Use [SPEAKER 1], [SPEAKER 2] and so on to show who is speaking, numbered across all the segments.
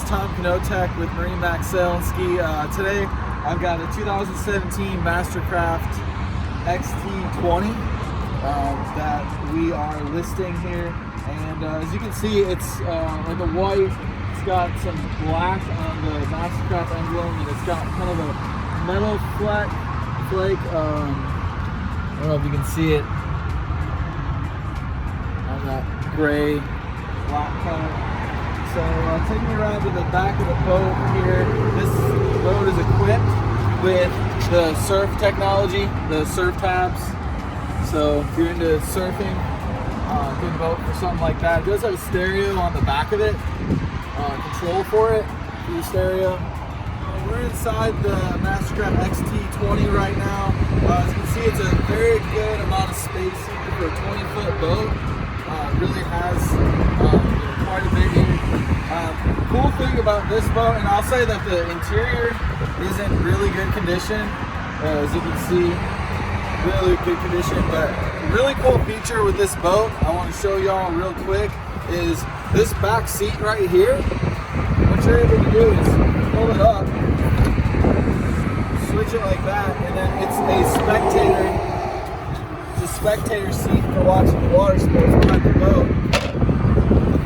[SPEAKER 1] Tom Knotek with MarineMax Sailandski. Today I've got a 2017 Mastercraft XT20 that we are listing here, and as you can see, it's like a white. It's got some black on the Mastercraft emblem, and it's got kind of a metal flake. I don't know if you can see it on that gray black color. So taking you around to the back of the boat here. This boat is equipped with the surf technology, the surf tabs. So if you're into surfing, good boat for something like that. It does have a stereo on the back of it, control for it, through stereo. We're inside the Mastercraft XT20 right now. As you can see, it's a very good amount of space here for a 20-foot boat. Really has quite a bit here. Cool thing about this boat, and I'll say that the interior is in really good condition. As you can see, really good condition. But really cool feature with this boat, I want to show y'all real quick, is this back seat right here. What you're able to do is pull it up, switch it like that, and then it's a spectator seat for watching the water sports behind the boat.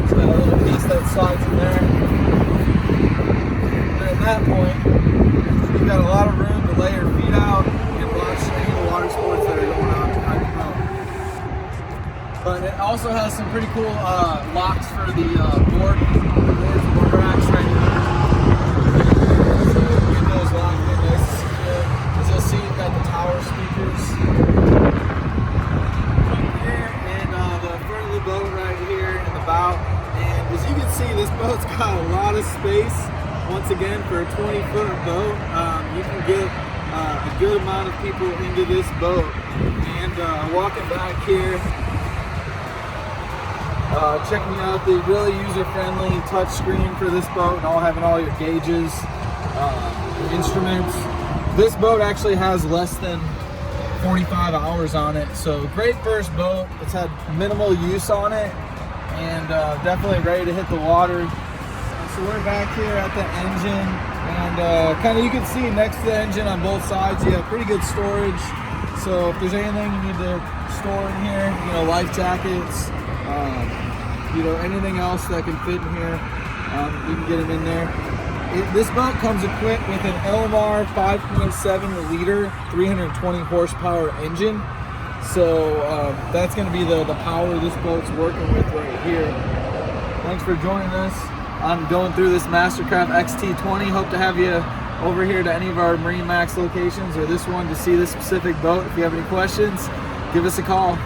[SPEAKER 1] It's got a little piece that slides in there. And at that point, you've got a lot of room to lay your feet out and watch any of the water sports that are going on behind the boat. But it also has some pretty cool locks for the board racks right here. So get those locked in nice and secure. As you'll see, you've got the tower speakers here in the front of the boat right here in the bow. And as you can see, this boat's got a lot of space. Once again, for a 20-foot boat, you can get a good amount of people into this boat. And walking back here, checking out the really user-friendly touch screen for this boat, and having all your gauges, instruments. This boat actually has less than 45 hours on it, so great first boat. It's had minimal use on it, and definitely ready to hit the water. So we're back here at the engine, and kind of you can see next to the engine on both sides you have pretty good storage. So if there's anything you need to store in here, you know, life jackets, you know, anything else that can fit in here, you can get them in there. This boat comes equipped with an LMR 5.7 liter 320 horsepower engine. So that's going to be the power this boat's working with right here. Thanks for joining us. I'm going through this Mastercraft XT20. Hope to have you over here to any of our MarineMax locations or this one to see this specific boat. If you have any questions, give us a call.